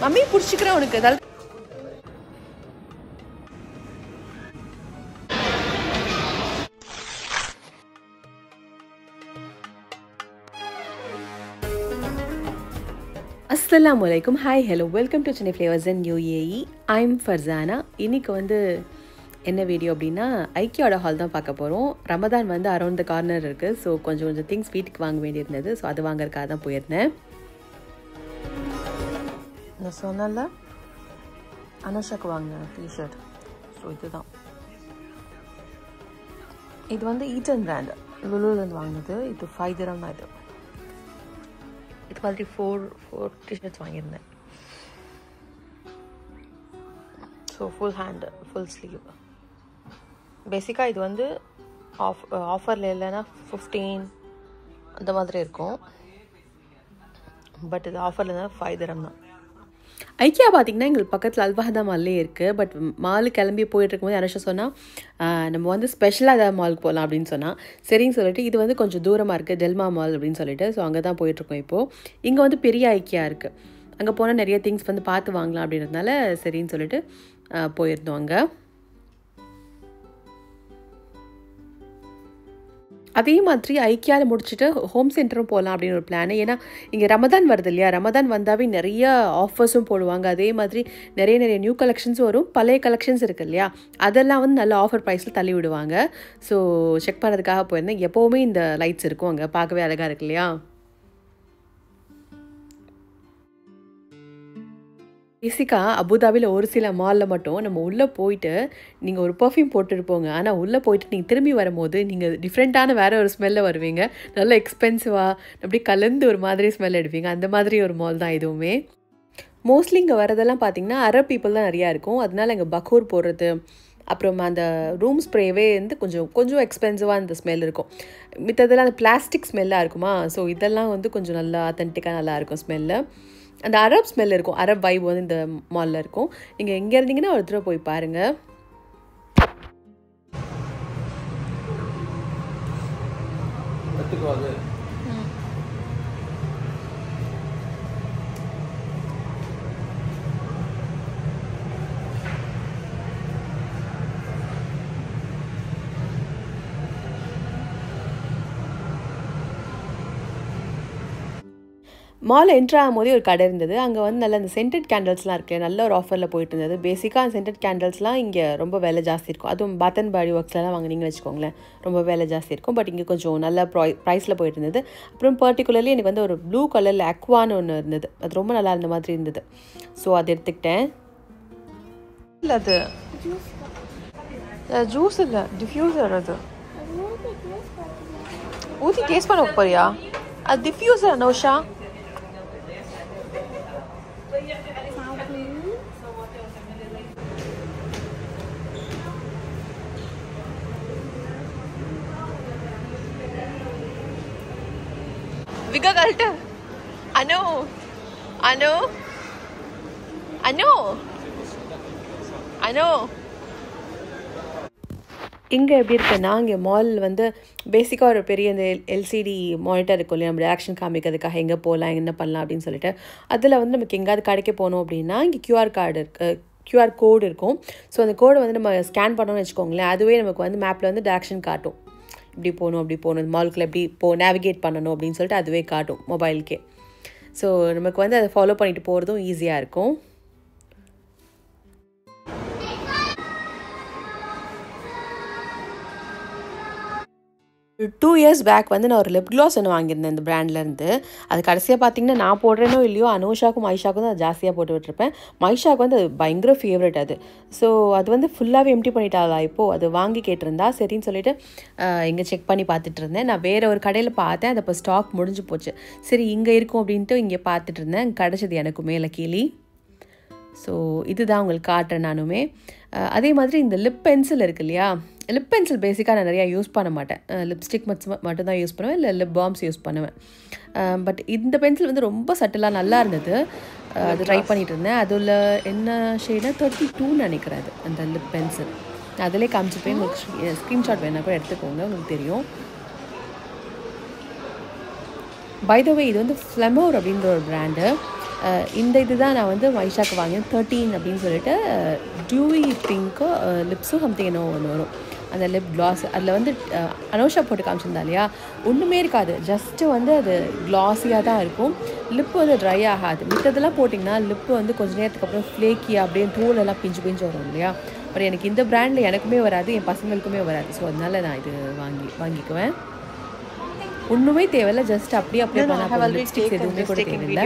Mummy பிடிச்சிக்கிறேன் உனக்கு ஏதாவது. அஸ்ஸலாமு அலைக்கும். Hi hello, welcome to Chennai flavours and UAE. I'm Farzana. இன்றைக்கி வந்து என்ன வீடியோ அப்படின்னா ஐக்கியாவோட ஹால் தான் பார்க்க போகிறோம். ரமதான் வந்து அரௌண்ட் த கார்னர் இருக்குது. ஸோ கொஞ்சம் திங்ஸ் வீட்டுக்கு வாங்க வேண்டியிருந்தது. ஸோ அது வாங்கறதுக்காக தான் போயிருந்தேன். நான் சொன்னல அனுஷாக்கு வாங்கினேன் டிஷர்ட். ஸோ இதுதான். இது வந்து ஈட்டன் பிராண்ட் லுலுலேருந்து வாங்கினது. இது 5 dirham தான். இது மாதிரி ஃபோர் டிஷர்ட்ஸ் வாங்கியிருந்தேன். So full hand full sleeve. பேசிக்காக இது வந்து ஆஃபரில் இல்லைன்னா 15 அந்த மாதிரி இருக்கும். பட் இது ஆஃபரில் இருந்தால் 5 dirham தான். ஐக்கியா பார்த்திங்கன்னா எங்களுக்கு பக்கத்தில் அல்வஹதா மால்லே இருக்குது. பட் மாலு கிளம்பி போயிட்டு இருக்கும்போது அனுஷா சொன்னால் நம்ம வந்து ஸ்பெஷலாக ஏதாவது மாலுக்கு போகலாம் அப்படின்னு சொன்னால் சரின்னு சொல்லிட்டு இது வந்து கொஞ்சம் தூரமாக இருக்குது டெல்மா மால் அப்படின்னு சொல்லிட்டு. ஸோ அங்கே தான் போயிட்டுருக்கோம் இப்போது. இங்கே வந்து பெரிய ஐக்கியா இருக்குது. அங்கே போனால் நிறைய திங்ஸ் வந்து பார்த்து வாங்கலாம் அப்படின்றதுனால சரின்னு சொல்லிட்டு போயிருந்தோம் அங்கே. அதே மாதிரி ஐக்கியாவில் முடிச்சுட்டு ஹோம் சென்டரும் போகலாம் அப்படின்னு ஒரு பிளான். ஏன்னா இங்கே ரமதான் வருது இல்லையா, ரமதான் வந்தாவே நிறைய ஆஃபர்ஸும் போடுவாங்க. அதே மாதிரி நிறைய நியூ கலெக்ஷன்ஸும் வரும். பழைய கலெக்ஷன்ஸ் இருக்குது இல்லையா, அதெல்லாம் வந்து நல்ல ஆஃபர் ப்ரைஸில் தள்ளி விடுவாங்க. ஸோ செக் பண்ணுறதுக்காக போயிருந்தேன். எப்போவுமே இந்த லைட்ஸ் இருக்கும் அங்கே, பார்க்கவே அழகாக இருக்கு இல்லையா. பேசிக்காக அபுதாபியில் ஒரு சில மாலில் மட்டும் நம்ம உள்ளே போயிட்டு நீங்கள் ஒரு பர்ஃப்யூம் போட்டுருப்போங்க. ஆனால் உள்ளே போயிட்டு நீங்கள் திரும்பி வரும்போது நீங்கள் டிஃப்ரெண்ட்டான வேறு ஒரு ஸ்மெல்லில் வருவீங்க. நல்லா எக்ஸ்பென்சிவாக அப்படி கலந்து ஒரு மாதிரி ஸ்மெல் எடுப்பீங்க. அந்த மாதிரி ஒரு மால் தான் இதுவுமே. மோஸ்ட்லி இங்கே வரதெல்லாம் பார்த்திங்கன்னா அரப் பீப்புள் தான் நிறையா இருக்கும். அதனால இங்கே பக்கூர் போடுறது, அப்புறம் அந்த ரூம் ஸ்ப்ரேவே வந்து கொஞ்சம் எக்ஸ்பென்சிவாக அந்த ஸ்மெல் இருக்கும். மித்ததெல்லாம் அந்த பிளாஸ்டிக் ஸ்மெல்லாக இருக்குமா. ஸோ இதெல்லாம் வந்து கொஞ்சம் நல்லா ஆத்தென்டிக்காக நல்லாயிருக்கும் ஸ்மெல்லு. அந்த அரப் ஸ்மெல் இருக்கும். அரப் வைப் வந்து இந்த மாலில் இருக்கும். நீங்கள் எங்கே இருந்தீங்கன்னா ஒரு தடவை போய் பாருங்கள். மால் என்ட்ரு ஆகும் போதே ஒரு கடை இருந்தது. அங்கே வந்து நல்ல அந்த சென்டட் கேண்டில்ஸ்லாம் இருக்குது. நல்ல ஒரு ஆஃபரில் போயிட்டு இருந்தது. பேசிக்காக அந்த சென்டட் கேண்டில்ஸ்லாம் இங்கே ரொம்ப விலை ஜாஸ்தி இருக்கும். அதுவும் பாத் அண்ட் பாடி ஒர்க்ஸ்லாம் வாங்கினீங்கன்னு வச்சுக்கோங்களேன், ரொம்ப விலை ஜாஸ்தி இருக்கும். பட் இங்கே கொஞ்சம் நல்ல ப்ரைஸில் போயிட்டு இருந்தது. அப்புறம் பர்டிகுலர்லி எனக்கு வந்து ஒரு ப்ளூ கலரில் அக்வான்னு ஒன்று இருந்தது. அது ரொம்ப நல்லா இருந்த மாதிரி இருந்தது. ஸோ அது எடுத்துக்கிட்டேன். இல்லை அது ஜூஸ் இல்லை, டிஃப்யூசர். அது ஊற்றி டேஸ்ட் பண்ண போறியா? அது டிஃப்யூசர் நோஷா. Viga kalte. Anu. இங்கே எப்படி இருக்குன்னா, இங்கே மால் வந்து பேசிக்காக ஒரு பெரிய இந்த LCD மானிட்டர் இருக்கும் இல்லையா, நம்ம ஆக்ஷன் காமிக்கிறதுக்காக எங்கே போகலாம் என்ன பண்ணலாம் அப்படின்னு சொல்லிட்டு. அதில் வந்து நமக்கு எங்கேயாவது கடைக்கு போகணும் அப்படின்னா இங்கே QR கோடு இருக்கும். ஸோ அந்த கோடை வந்து நம்ம ஸ்கேன் பண்ணோம்னு வச்சுக்கோங்களேன், அதுவே நமக்கு வந்து மேப்பில் வந்து டைரக்ஷன் காட்டும். இப்படி போகணும் அப்படி போகணும், மாலுக்குள்ளே எப்படி நேவிகேட் பண்ணணும் அப்படின்னு சொல்லிட்டு அதுவே காட்டும் மொபைலுக்கே. ஸோ நமக்கு வந்து அதை ஃபாலோ பண்ணிட்டு போகிறதும் ஈஸியாக இருக்கும். ஒரு 2 years பேக் வந்து நான் ஒரு லிப் க்ளாஸ் ஒன்று வாங்கியிருந்தேன் இந்த பிராண்ட்லேருந்து. அது கடைசியாக பார்த்தீங்கன்னா நான் போடுறேனோ இல்லையோ அனுஷாக்கும் மைஷாக்கும் தான் ஜாஸ்தியாக போட்டு விட்டுருப்பேன். மைஷாவுக்கு வந்து அது பயங்கர ஃபேவரட் அது. ஸோ அது வந்து ஃபுல்லாகவே எம்டி பண்ணிட்டாளா இப்போது. அது வாங்கி கேட்டிருந்தா சரின்னு சொல்லிட்டு இங்கே செக் பண்ணி பார்த்துட்டு இருந்தேன். நான் வேறு ஒரு கடையில் பார்த்தேன், அது இப்போ ஸ்டாக் முடிஞ்சு போச்சு. சரி இங்கே இருக்கும் அப்படின்ட்டு இங்கே பார்த்துட்டு இருந்தேன். கிடச்சிது எனக்குமே லக்கீலி. ஸோ இதுதான் உங்களுக்கு காட்டுறேன் நானுமே. அதே மாதிரி இந்த லிப் பென்சில் இருக்குது இல்லையா, லிப் பென்சில் பேசிக்காக நான் நிறையா யூஸ் பண்ண மாட்டேன். லிப்ஸ்டிக் மட்டும் தான் யூஸ் பண்ணுவேன், இல்லை லிப் பாம்ஸ் யூஸ் பண்ணுவேன். பட் இந்த பென்சில் வந்து ரொம்ப சட்டிலாக நல்லா இருந்தது. அது ட்ரை பண்ணிகிட்டு இருந்தேன். அதில் என்ன ஷேட்னா 32 நினைக்கிறேன் அது அந்த லிப் பென்சில். நான் அதிலே காமிச்சிப்பேன். உங்களுக்கு ஸ்க்ரீன்ஷாட் வேணால் கூட எடுத்துக்கோங்க, உங்களுக்கு தெரியும். பை த வே இது வந்து ஃப்ளெமோர் அப்படின்ற ஒரு பிராண்டு. இந்த இதுதான் நான் வந்து மைஷாக்கு வாங்கினேன் 13 அப்படின்னு சொல்லிட்டு டியூவி பிங்க்கு லிப்ஸும் சம்திங் என்னோ ஒன்று வரும் அந்த லிப் க்ளாஸ். அதில் வந்து அனோஷா போட்டு காமிச்சிருந்தா இல்லையா, ஒன்றுமே இருக்காது, ஜஸ்ட்டு வந்து அது க்ளாஸியாக தான் இருக்கும். லிப்பு வந்து ட்ரை ஆகாது. மித்ததெல்லாம் போட்டிங்கன்னா லிப்பு வந்து கொஞ்சம் நேரத்துக்கு அப்புறம் ஃப்ளேக்கியாக அப்படியே தூளெல்லாம் பிஞ்சு வரும் இல்லையா. பட் எனக்கு இந்த பிராண்டில் எனக்குமே வராது, என் பசங்களுக்குமே வராது. ஸோ அதனால நான் இது வாங்கிக்குவேன். ஒன்றுமே தேவையில்லை, ஜஸ்ட் அப்படியே பண்ணால் லிப்ஸ்டிக்ஸ் எதுவுமே கூட தேவையில்லை.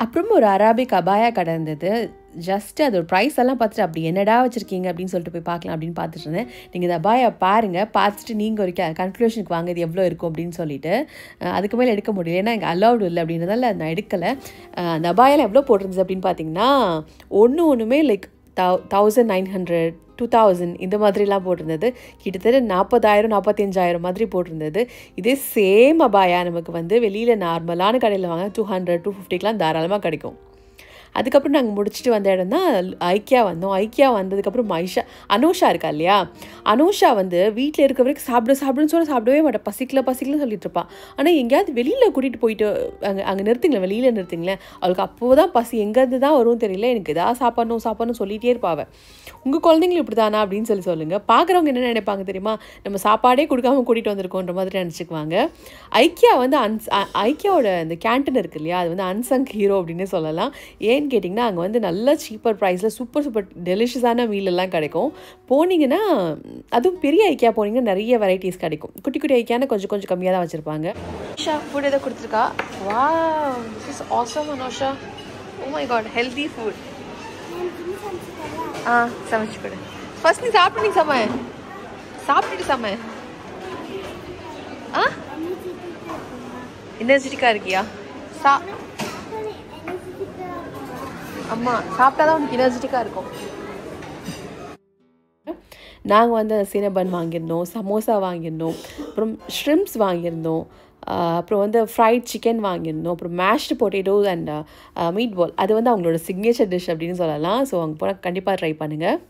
அப்புறம் ஒரு அராபிக் அபாயா கடை இருந்தது. ஜஸ்ட்டு அது ஒரு ப்ரைஸ் எல்லாம் பார்த்துட்டு அப்படி என்னடா வச்சுருக்கீங்க அப்படின்னு சொல்லிட்டு போய் பார்க்கலாம் அப்படின்னு பார்த்துட்டு இருந்தேன். நீங்கள் இந்த அபாயா பாருங்கள், பார்த்துட்டு நீங்கள் ஒரு கன்க்ளூஷனுக்கு வாங்க இது எவ்வளோ இருக்கும் அப்படின்னு சொல்லிட்டு. அதுக்கு மேலே எடுக்க முடியல, ஏன்னா எங்கள் அலௌடு இல்லை அப்படின்றதால நான் எடுக்கலை. அந்த அபாயாவில் எவ்வளோ போட்டிருந்துச்சு அப்படின்னு பார்த்தீங்கன்னா ஒன்றுமே லைக் 1900 2000 இந்த மாதிரிலாம் போட்டிருந்தது. கிட்டத்தட்ட 40,000 45,000 மாதிரி போட்டிருந்தது. இதே சேம் அபாயா நமக்கு வந்து வெளியில் நார்மலான கடையில் வாங்க 200 250க்கெலாம் தாராளமாக கிடைக்கும். அதுக்கப்புறம் நாங்கள் முடிச்சுட்டு வந்த இடம் தான் ஐக்கியா வந்தோம். ஐக்கியா வந்ததுக்கப்புறம் அனோஷா இருக்கா இல்லையா, அனோஷா வந்து வீட்டில் இருக்க வரைக்கும் சாப்பிடுன்னு சொல்ல சாப்பிடவே மாட்டேன், பசிக்கலன்னு சொல்லிட்டு இருப்பாள். ஆனால் எங்கேயாவது வெளியில் கூட்டிகிட்டு போயிட்டு அங்கே நிறுத்திங்களேன், வெளியில் நிறுத்திங்களேன், அவளுக்கு அப்போ தான் பசி எங்கேருந்து தான் வரும் தெரியல, எனக்கு எதாவது சாப்பிட்ணும் சொல்லிகிட்டே இருப்பாள். உங்கள் குழந்தைங்களும் இப்படி தானா அப்படின்னு சொல்லுங்கள். பார்க்குறவங்க என்ன நினைப்பாங்க தெரியுமா, நம்ம சாப்பாடே கொடுக்காமல் கூட்டிகிட்டு வந்திருக்கோன்ற மாதிரி நினச்சிக்குவாங்க. ஐக்கியா வந்து ஐக்கியாவோட இந்த கேன்டீன் இருக்கு இல்லையா, அது வந்து அன்சங் ஹீரோ அப்படின்னு சொல்லலாம். ஏன்னு கேட்டிங்கன்னா அங்கே வந்து நல்ல சீப்பர் ப்ரைஸில் சூப்பர் டெலிஷியஸான மீலெல்லாம் கிடைக்கும். போனீங்கன்னா அதுவும் பெரிய ஐக்கியா போனீங்கன்னா நிறைய வெரைட்டிஸ் கிடைக்கும். குட்டி ஐக்கியானா கொஞ்சம் கம்மியாக தான் வச்சுருப்பாங்க. அனோஷா ஃபுட் எதை கொடுத்துருக்கா. Wow, this is awesome Anosha. Oh my god, healthy food. சமைச்சு கொடு. ஃபர்ஸ்ட் நீ சாப்பிட்டுட்டு சமை. எனர்ஜெட்டிக்காக இருக்கியா? அம்மா சாப்பிட்டாதான் உனக்கு எனர்ஜெட்டிக்காக இருக்கும். நாங்கள் வந்து சினபன் வாங்கியிருந்தோம், சமோசா வாங்கியிருந்தோம், அப்புறம் ஷ்ரிம்ப்ஸ் வாங்கியிருந்தோம், அப்புறம் வந்து ஃப்ரைட் சிக்கன் வாங்கியிருந்தோம், அப்புறம் mashed potatoes and meat ball. அது வந்து அவங்களோட சிக்னேச்சர் டிஷ் அப்படின்னு சொல்லலாம். ஸோ அங்கே போனால் கண்டிப்பாக ட்ரை பண்ணுங்கள்.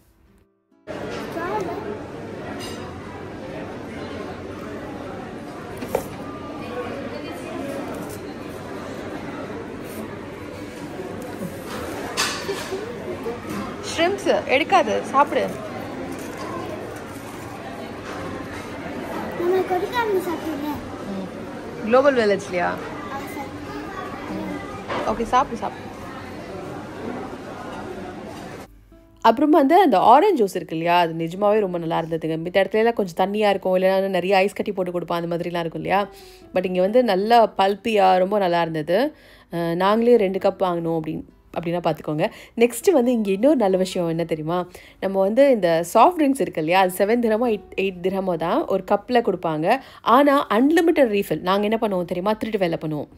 ஷ்ரிம்ப்ஸ் எடுக்காது, சாப்பிடு. குளோபல் வில்லேஜ்லையா? ஓகே, சாப்பிடு. அப்புறமா வந்து அந்த ஆரஞ்ச் ஜூஸ் இருக்கு இல்லையா, அது நிஜமாவே ரொம்ப நல்லா இருந்ததுங்க. மித்த இடத்துலலாம் கொஞ்சம் தண்ணியாக இருக்கும், இல்லைனா நிறைய ஐஸ் கட்டி போட்டு கொடுப்போம், அந்த மாதிரிலாம் இருக்கும் இல்லையா. பட் இங்கே வந்து நல்லா பல்பியாக ரொம்ப நல்லா இருந்தது. நாங்களே 2 கப் வாங்கினோம் அப்படின்னா பார்த்துக்கோங்க. நெக்ஸ்ட்டு வந்து இங்கே இன்னொரு நல்ல விஷயம் என்ன தெரியுமா, நம்ம வந்து இந்த சாஃப்ட் ட்ரிங்க்ஸ் இருக்கு இல்லையா, அது 7 திரமோ 8 திரமோ தான் ஒரு கப்பில் கொடுப்பாங்க. ஆனால் அன்லிமிட்டட் ரீஃபில். நாங்கள் என்ன பண்ணுவோம் தெரியுமா, திருட்டு வேலை பண்ணுவோம்.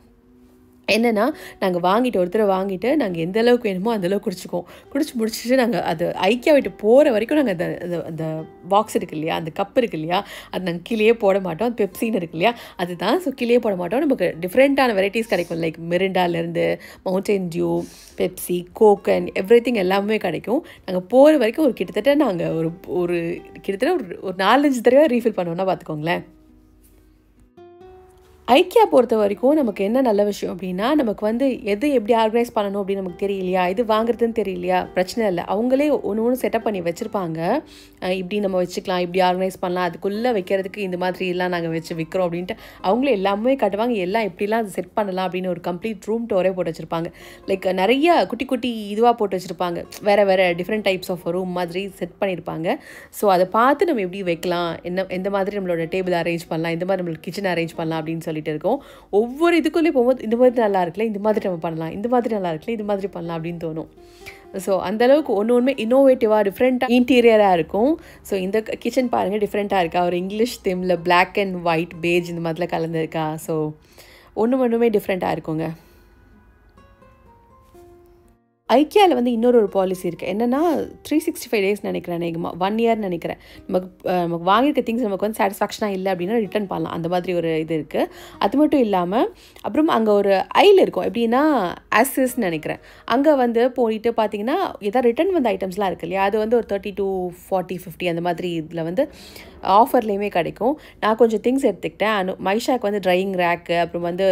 என்னென்னா நாங்கள் ஒருத்தரை வாங்கிட்டு நாங்கள் எந்த அளவுக்கு வேணுமோ அந்தளவுக்கு குடிச்சு முடிச்சுட்டு நாங்கள் அது ஐக்கியா விட்டு போகிற வரைக்கும் நாங்கள் அந்த பாக்ஸ் இருக்கு இல்லையா, அந்த கப் இருக்கு இல்லையா, அது நாங்கள் கீழே போட மாட்டோம். அது பெப்சின்னு இருக்கு இல்லையா, அதுதான். ஸோ கீழே போட மாட்டோம். நமக்கு டிஃப்ரெண்ட்டான வெரைட்டிஸ் கிடைக்கும். லைக் மிரிண்டாலேருந்து மவுண்டன் டியூ, பெப்சி, கோக்கன், எவ்ரிதிங் எல்லாமே கிடைக்கும். நாங்கள் போகிற வரைக்கும் கிட்டத்தட்ட நாங்கள் ஒரு 4-5 தடவை ரீஃபில் பண்ணோன்னா பார்த்துக்கோங்களேன். ஐக்கியா பொறுத்த வரைக்கும் நமக்கு என்ன நல்ல விஷயம் அப்படின்னா, நமக்கு வந்து எது எப்படி ஆர்கனைஸ் பண்ணணும் அப்படின்னு நமக்கு தெரியலையா, இது வாங்குறதுன்னு தெரியலையா, பிரச்சனை இல்லை. அவங்களே ஒன்று செட்டப் பண்ணி வச்சுருப்பாங்க. இப்படி நம்ம வச்சுக்கலாம், இப்படி ஆர்கனைஸ் பண்ணலாம், அதுக்குள்ளே வைக்கிறதுக்கு இந்த மாதிரிலாம் நாங்கள் வச்சு விற்கிறோம் அப்படின்ட்டு அவங்களே எல்லாமே காட்டுவாங்க. எல்லாம் எப்படிலாம் அது செட் பண்ணலாம் அப்படின்னு ஒரு கம்ப்ளீட் ரூம் டோரே போட்டு வச்சுருப்பாங்க. லைக் நிறைய குட்டி இதுவாக போட்டு வச்சுருப்பாங்க. வேறு டிஃப்ரெண்ட் டைப்ஸ் ஆஃப் ரூம் மாதிரி செட் பண்ணியிருப்பாங்க. ஸோ அதை பார்த்து நம்ம எப்படி வைக்கலாம், எந்த மாதிரி நம்மளோட டேபிள் அரேஞ்ச் பண்ணலாம், இந்த மாதிரி நம்மளுக்கு கிச்சன் அரேஞ்ச் பண்ணலாம் அப்படின்னு சொல்லிட்டு இருக்கோம். ஒவ்வொரு இதுக்குள்ளே போகும்போது இந்த மாதிரி நல்லா இருக்குல்ல, இந்த மாதிரி நம்ம பண்ணலாம், இந்த மாதிரி நல்லா இருக்குல்ல, இது மாதிரி பண்ணலாம் அப்படின்னு தோணும். ஸோ அந்தளவுக்கு ஒன்று இன்னோவேட்டிவாக டிஃப்ரெண்ட்டாக இன்டீரியராக இருக்கும். ஸோ இந்த கிச்சன் பாருங்கள், டிஃப்ரெண்ட்டாக இருக்கா, ஒரு இங்கிலீஷ் தீமில் பிளாக் அண்ட் ஒயிட் பேஜ் இந்த மாதிரிலாம் கலந்துருக்கா. ஸோ ஒன்றுமே டிஃப்ரெண்ட்டாக இருக்குங்க. ஐக்கியாவில் வந்து இன்னொரு பாலிசி இருக்குது. என்னென்னா 365 டேஸ் நினைக்கிறேன், அநேகமாக 1 இயர் நினைக்கிறேன். நமக்கு வாங்கியிருக்க திங்ஸ் நமக்கு வந்து சாட்டிஸ்ஃபேக்ஷனாக இல்லை அப்படின்னா ரிட்டர்ன் பண்ணலாம். அந்த மாதிரி ஒரு இது இருக்குது. அது மட்டும் இல்லாமல் அப்புறம் அங்கே ஒரு ஐல் இருக்கும். எப்படின்னா ஆசிஸ்ன்னு நினைக்கிறேன். அங்கே வந்து போயிட்டு பார்த்தீங்கன்னா எதாவது ரிட்டர்ன் வந்த ஐட்டம்ஸ்லாம் இருக்குது இல்லையா, அது வந்து ஒரு 30 to 40, 50 அந்த மாதிரி இதில் வந்து ஆஃபர்லேயுமே கிடைக்கும். நான் கொஞ்சம் திங்ஸ் எடுத்துக்கிட்டேன். மைஷாக்கு வந்து ட்ரையிங் ரேக்கு, அப்புறம் வந்து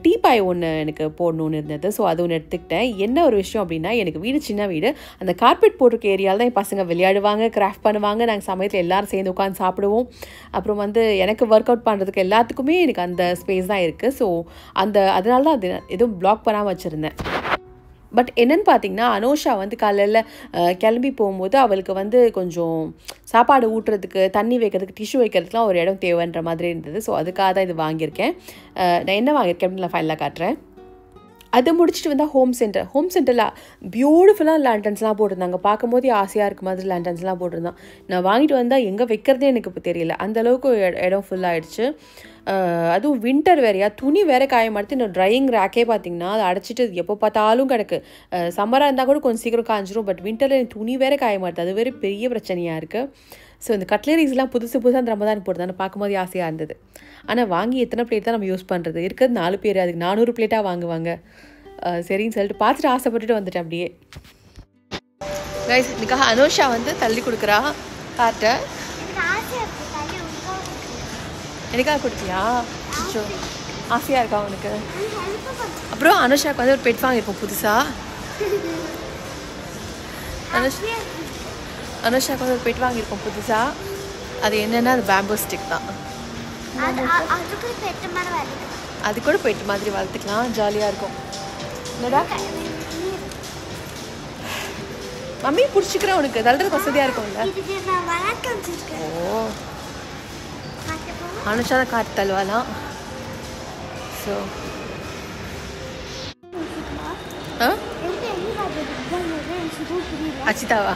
டீபாய் ஒன்று எனக்கு போடணுன்னு இருந்தது. ஸோ அது ஒன்று எடுத்துக்கிட்டேன். என்ன ஒரு விஷயம் அப்படின்னா, எனக்கு வீடு சின்ன வீடு, அந்த கார்பெட் போட்டிருக்க ஏரியாவில் தான் என் பசங்க விளையாடுவாங்க, கிராஃப்ட் பண்ணுவாங்க. நாங்கள் சமயத்தில் எல்லோரும் சேர்ந்து உட்காந்து சாப்பிடுவோம். அப்புறம் வந்து எனக்கு ஒர்க் அவுட் பண்ணுறதுக்கு எல்லாத்துக்குமே எனக்கு அந்த ஸ்பேஸ் தான் இருக்குது. ஸோ அதனால தான் அது எதுவும் பிளாக் பண்ணாமல் வச்சுருந்தேன். பட் என்னென்னு பார்த்தீங்கன்னா, அனோஷா வந்து காலையில் கிளம்பி போகும்போது அவளுக்கு வந்து கொஞ்சம் சாப்பாடு ஊட்டுறதுக்கு, தண்ணி வைக்கிறதுக்கு, டிஷ்யூ வைக்கிறதுக்குலாம் ஒரு இடம் தேவைன்ற மாதிரி இருந்தது. ஸோ அதுக்காக தான் இது வாங்கியிருக்கேன். நான் என்ன வாங்கியிருக்கேன் அப்படின்னு நான் ஃபைனலாக காட்டுறேன். அது முடிச்சுட்டு வந்தால் ஹோம் சென்டரில் பியூட்டிஃபுல்லாக லேண்டன்ஸ்லாம் போட்டிருந்தாங்க. பார்க்கும்போதே ஆசையாக இருக்க மாதிரி லேண்டன்ஸ்லாம் போட்டிருந்தான். நான் வாங்கிட்டு வந்தால் எங்கே வைக்கிறதே எனக்கு இப்போ தெரியல. அந்தளவுக்கு இடம் ஃபுல்லாகிடுச்சு. அதுவும் வின்டர் வேறையா, துணி வேறு காய மாட்டேது. இந்த ட்ரையிங் ரேக்கே பார்த்திங்கன்னா அதை அடைச்சிட்டு எப்போ பார்த்தாலும் கிடக்கு. சம்மராக இருந்தால் கூட கொஞ்சம் சீக்கிரம் காய்ஞ்சிரும். பட் வின்டரில் துணி வேறு காய மாட்டேது. அது வேறு பெரிய பிரச்சனையாக இருக்குது. ஸோ இந்த கட்லரிஸ்லாம் புதுசாக அந்த ரமதான் போட்டுதான் பார்க்கும்போது ஆசையாக இருந்தது. ஆனால் வாங்கி எத்தனை பிளேட் தான் நம்ம யூஸ் பண்ணுறது? இருக்கிறது 4 பேர், அதுக்கு 400 பிளேட்டாக வாங்குவாங்க. சரின்னு சொல்லிட்டு பார்த்துட்டு ஆசைப்பட்டுட்டு வந்துட்டேன் அப்படியே. கைஸ், இதுக்காக அனோஷா வந்து தள்ளி கொடுக்குறா கார்ட்டை. எனக்காக கொடுத்தியா? ஆசையாக இருக்கா உனக்கு? அப்புறம் அனுஷாவுக்கு வந்து ஒரு பெட் வாங்கியிருக்கோம் புதுசாக. அனுஷாவுக்கு வந்து ஒரு பெட் வாங்கியிருக்கோம் புதுசாக. அது என்னென்னா அது பேம்போ ஸ்டிக் தான். அது கூட பெட் மாதிரி வளர்த்துக்கலாம், ஜாலியாக இருக்கும். என்னடா மம்மி பிடிச்சிக்கிறேன், உனக்கு தள்ளுறதுக்கு வசதியாக இருக்கும்ல. ஓ, அனுஷா தான் காட்டு தள்ளுவாலாம். ஸோ அச்சிதாவா?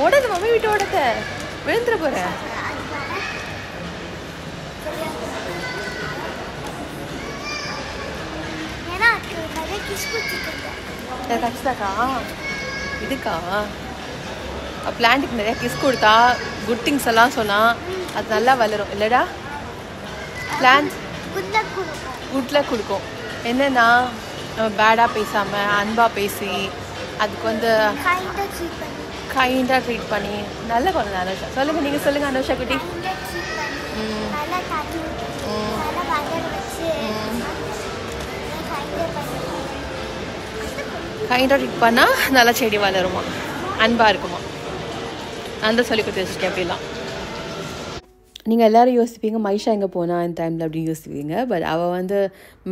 ஓடாத மம்மி விட்டு ஓடாத, விழுந்துட போற. அச்சிதாக்கா இதுக்கா பிளான்ட்டுக்கு நிறையா கிஸ் கொடுத்தா குட் திங்ஸ் எல்லாம் சொன்னால் அது நல்லா வளரும் இல்லைடா. பிளான்ட் குட்டில் கொடுக்கும். என்னென்னா நம்ம பேடாக பேசாமல் அன்பாக பேசி அதுக்கு வந்து கைண்டாக ட்ரீட் பண்ணி நல்லா பண்ணணும். அனுஷா சொல்லுங்கள், நீங்கள் சொல்லுங்கள் அனுஷா குட்டி. கைண்டாக ட்ரீட் பண்ணால் நல்லா செடி வளருமா, அன்பாக இருக்குமா. நான் தான் சொல்லி கொடுத்து வச்சுருக்கேன் அப்படிலாம். நீங்கள் எல்லோரும் யோசிப்பீங்க மைஷா எங்கே போனால் இந்த டைமில் அப்படின்னு யோசிப்பீங்க. பட் அவள் வந்து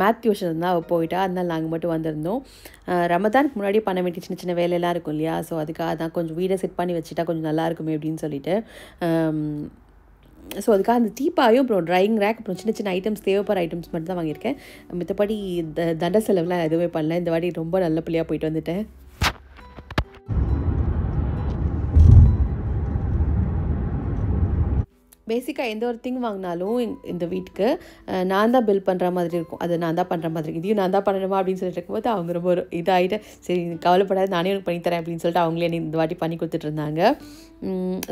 மேத் டியூஷன் தான் அவள் போயிட்டா. அதனால நாங்கள் மட்டும் வந்திருந்தோம். ரமதானுக்கு முன்னாடி பண்ண வேண்டிய சின்ன சின்ன வேலையெல்லாம் இருக்கும் இல்லையா. ஸோ அதுக்காக தான் கொஞ்சம் வீடை செட் பண்ணி வச்சுட்டா கொஞ்சம் நல்லா இருக்குமே அப்படின்னு சொல்லிட்டு. ஸோ அதுக்காக அந்த டீப்பாயும் அப்புறம் ட்ரையிங் ரேக் அப்புறம் சின்ன சின்ன ஐட்டம்ஸ் தேவைப்படுற ஐட்டம்ஸ் மட்டும் தான் வாங்கியிருக்கேன். மற்றபடி தண்ட செலவுலாம் எதுவுமே பண்ணல. இந்த வாட்டி ரொம்ப நல்ல பிள்ளையாக போயிட்டு வந்துட்டேன். பேசிக்காக எந்த ஒரு திங் வாங்கினாலும் இந்த வீட்டுக்கு நான் தான் பில் பண்ணுற மாதிரி இருக்கும். அது நான் தான் பண்ணுற மாதிரி, இதையும் நான் தான் பண்ணணுமா அப்படின்னு சொல்லிட்டு இருக்கும்போது அவங்க ரொம்ப ஒரு இதாகிட்டு சரி கவலைப்படாது நானே உனக்கு பண்ணித்தரேன் அப்படின்னு சொல்லிட்டு அவங்களே இந்த வாட்டி பண்ணி கொடுத்துட்டு இருந்தாங்க.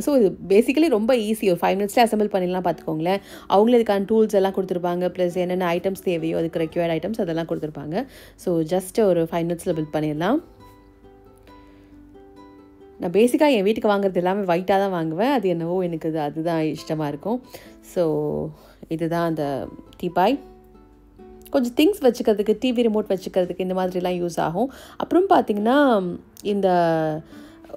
ஸோ இது பேசிக்கலி ரொம்ப ஈஸி. ஒரு 5 minutes அசம்பிள் பண்ணிடலாம் பார்த்துக்கோங்களேன். அவங்களே இதுக்கான டூல்ஸ் எல்லாம் கொடுத்துருப்பாங்க. ப்ளஸ் என்னென்ன ஐட்டம்ஸ் தேவையோ அதுக்கு ரெக்வயர்ட் ஐட்டம்ஸ் அதெல்லாம் கொடுத்துருப்பாங்க. ஸோ ஜஸ்ட் ஒரு 5 minutes பில் பண்ணிடலாம். நான் பேசிக்காக என் வீட்டுக்கு வாங்குறது எல்லாமே ஒயிட்டாக தான் வாங்குவேன். அது என்னவோ எனக்கு அதுதான் இஷ்டமாக இருக்கும். ஸோ இதுதான் அந்த டீபாய். கொஞ்சம் திங்ஸ் வச்சுக்கிறதுக்கு, டிவி ரிமோட் வச்சுக்கிறதுக்கு இந்த மாதிரிலாம் யூஸ் ஆகும். அப்புறம் பார்த்திங்கன்னா இந்த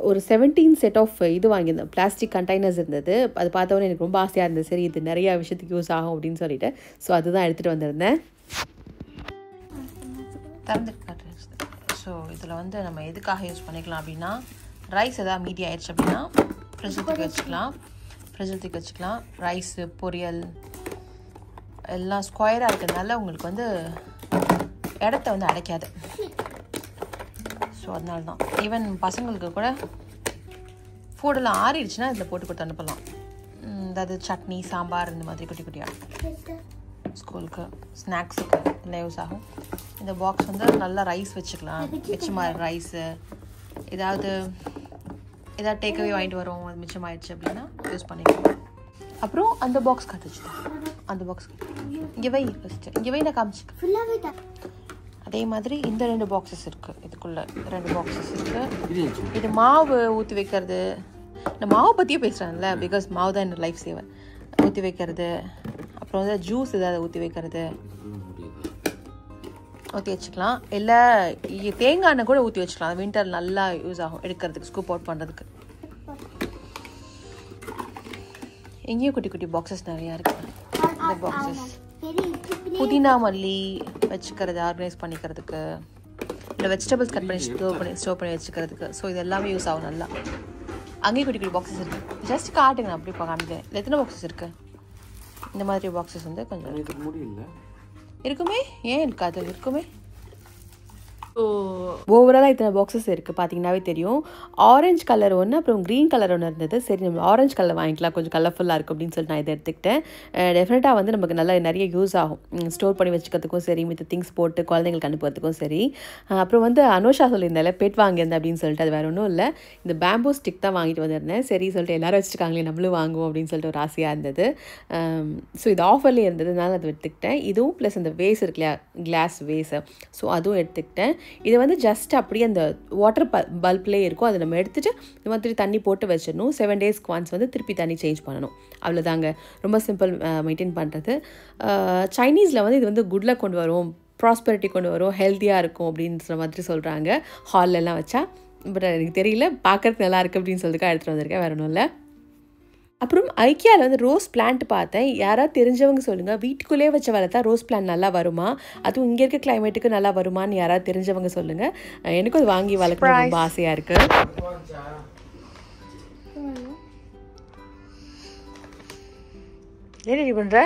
ஒரு 17 செட் ஆஃப் இது வாங்கியிருந்தேன். பிளாஸ்டிக் கண்டெய்னர்ஸ் இருந்தது. அது பார்த்தோன்னே எனக்கு ரொம்ப ஆசையாக இருந்தது. சரி இது நிறையா விஷயத்துக்கு யூஸ் ஆகும் அப்படின்னு சொல்லிட்டு ஸோ அதுதான் எடுத்துகிட்டு வந்திருந்தேன். ஸோ இதில் வந்து நம்ம எதுக்காக யூஸ் பண்ணிக்கலாம் அப்படின்னா, ரைஸ் எதாவது மீதி ஆயிடுச்சு அப்படின்னா ஃப்ரிட்ஜில் தூக்கி வச்சுக்கலாம். ரைஸு, பொரியல் எல்லாம் ஸ்கொயராக இருக்கிறதுனால உங்களுக்கு வந்து இடத்த வந்து அடைக்காது. ஸோ அதனால தான் ஈவன் பசங்களுக்கு கூட ஃபுட்டெல்லாம் ஆறிடுச்சுன்னா இதில் போட்டு கொடுத்து அனுப்பலாம். அதாவது சட்னி, சாம்பார் இந்த மாதிரி குட்டி குட்டியாக. ஸ்கூலுக்கு ஸ்நாக்ஸுக்கு நல்லா யூஸ் ஆகும். இந்த பாக்ஸ் வந்து நல்லா ரைஸ் வச்சுக்கலாம், மிச்சமாக ரைஸு ஏதாவது டேக்அவே வாங்கிட்டு வரோம், அது மிச்சமாயிடுச்சு அப்படின்னா யூஸ் பண்ணிக்கலாம். அப்புறம் அந்த பாக்ஸ் கட்டு வச்சுக்கலாம். அந்த பாக்ஸ் இங்கே வை, ஃபஸ்ட்டு இங்கே வை, நான் காமிச்சிக்க. அதே மாதிரி இந்த 2 பாக்ஸஸ் இருக்குது. இதுக்குள்ளே 2 பாக்ஸஸ் இருக்குது. இது மாவு ஊற்றி வைக்கிறது. இந்த மாவு பற்றியே பேசுகிறாங்கல்ல, பிகாஸ் மாவு தான் என்னோட லைஃப் சேவர். ஊற்றி வைக்கிறது, அப்புறம் வந்து ஜூஸ் ஏதாவது ஊற்றி வைக்கிறது ஊற்றி வச்சுக்கலாம். இல்லை தேங்காய் எண்ணெய் கூட ஊற்றி வச்சுக்கலாம். வின்டர் நல்லா யூஸ் ஆகும் எடுக்கிறதுக்கு, ஸ்கூப் அவுட் பண்ணுறதுக்கு. எங்கேயும் குட்டி குட்டி பாக்ஸஸ் நிறையா இருக்குது. இந்த பாக்ஸஸ் புதினா மல்லி வச்சுக்கிறது, ஆர்கனைஸ் பண்ணிக்கிறதுக்கு, இல்லை வெஜிடபிள்ஸ் கட் பண்ணி ஸ்டோர் பண்ணி வச்சுக்கிறதுக்கு. ஸோ இது எல்லாமே யூஸ் ஆகும் நல்லா. அங்கேயும் குட்டி குட்டி பாக்ஸஸ் இருக்குது. ஜஸ்ட் காட்டுங்க, நான் அப்படி காமிக்கிறேன். இது எத்தனை பாக்ஸஸ் இருக்குது? இந்த மாதிரி பாக்ஸஸ் வந்து கொஞ்சம் இருக்குமே. ஏன் இருக்காது? இருக்குமே. ஓவராலாக இத்தனை பாக்ஸஸ் இருக்குது பார்த்தீங்கன்னாவே தெரியும். ஆரஞ்சு கலர் ஒன்று, அப்புறம் க்ரீன் கலர் ஒன்று இருந்தது. சரி, நம்ம ஆரஞ்சு கலர் வாங்கிக்கலாம், கொஞ்சம் கலர்ஃபுல்லாக இருக்குது அப்படின்னு சொல்லிட்டு நான் இதை எடுத்துக்கிட்டேன். டெஃபினட்டாக வந்து நமக்கு நல்லா நிறைய யூஸ் ஆகும், ஸ்டோர் பண்ணி வச்சுக்கிறதுக்கும் சரி, மித்த திங்ஸ் போட்டு குழந்தைங்களுக்கு அனுப்புறதுக்கும் சரி. அப்புறம் வந்து அனுஷா சொல்லியிருந்தால பெட் வாங்கியிருந்தேன் அப்படின்னு சொல்லிட்டு, அது வேறு ஒன்றும் இல்லை, இந்த பேம்பூ ஸ்டிக் தான் வாங்கிட்டு வந்திருந்தேன். சரி சொல்லிட்டு எல்லோரும் வச்சுருக்காங்களே, நம்மளும் வாங்குவோம் அப்படின்னு சொல்லிட்டு ஒரு ஆசையாக இருந்தது. ஸோ இது ஆஃபர்லேயே இருந்ததுனால அதை எடுத்துக்கிட்டேன். இதுவும் ப்ளஸ் அந்த வேஸ் இருக்கு இல்லையா, கிளாஸ் வேஸு, ஸோ அதுவும் எடுத்துக்கிட்டேன். இது வந்து ஜஸ்ட் அப்படியே அந்த வாட்டர் பல்ப்லேயே இருக்கும், அதை நம்ம எடுத்துகிட்டு இந்த மாதிரி தண்ணி போட்டு வச்சிடணும். 7 டேஸ்க்கு ஒன்ஸ் வந்து திருப்பி தண்ணி சேஞ்ச் பண்ணணும். அவ்வளோதாங்க, ரொம்ப சிம்பிள் மெயின்டைன் பண்ணுறது. சைனீஸில் வந்து இது வந்து குட் லக் கொண்டு வரும், ப்ராஸ்பெரிட்டி கொண்டு வரும், ஹெல்த்தியாக இருக்கும் அப்படின்ற மாதிரி சொல்கிறாங்க ஹால்லெல்லாம் வச்சா. பட் எனக்கு தெரியல, பார்க்குறதுக்கு நல்லா இருக்குது அப்படின்னு சொல்லிட்டு எடுத்துகிட்டு வந்திருக்கேன், வேறு ஒன்றும் இல்லை. அப்புறம் ஐக்கியாவில் வந்து ரோஸ் பிளான்ட் பார்த்தேன். யாராவது தெரிஞ்சவங்க சொல்லுங்கள், வீட்டுக்குள்ளேயே வச்ச வளர்த்தா ரோஸ் பிளான்ட் நல்லா வருமா, அதுவும் இங்கே இருக்க கிளைமேட்டுக்கு நல்லா வருமானு யாராவது தெரிஞ்சவங்க சொல்லுங்கள். எனக்கும் அது வாங்கி வளர்க்க ரொம்ப ஆசையாக இருக்குது. என்ன ரெடி பண்ணுற?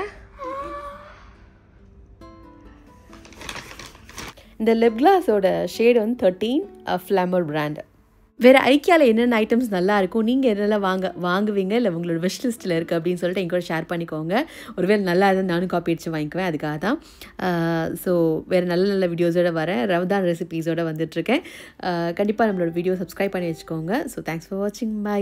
இந்த லிப் கிளாஸோட ஷேடு வந்து 13 ஃப்ளமர் பிராண்ட். வேறு ஐக்கியாவில் என்னென்ன ஐட்டம்ஸ் நல்லாயிருக்கும், நீங்கள் என்னெல்லாம் வாங்குவீங்க, இல்லை உங்களோட விஷ் லிஸ்ட்டில் இருக்குது அப்படின்னு சொல்லிட்டு எங்கூட ஷேர் பண்ணிக்கோங்க. ஒருவேளை நல்லா இருந்தால் நானும் காப்பி அடித்து வாங்கிக்குவேன், அதுக்காக தான். ஸோ வேறு நல்ல நல்ல வீடியோஸோடு வரேன், ரமதான் ரெசிபீஸோடு வந்துட்டுருக்கேன். கண்டிப்பாக நம்மளோட வீடியோ சப்ஸ்கிரைப் பண்ணி வச்சுக்கோங்க. ஸோ தேங்க்ஸ் ஃபார் வாட்சிங், பை.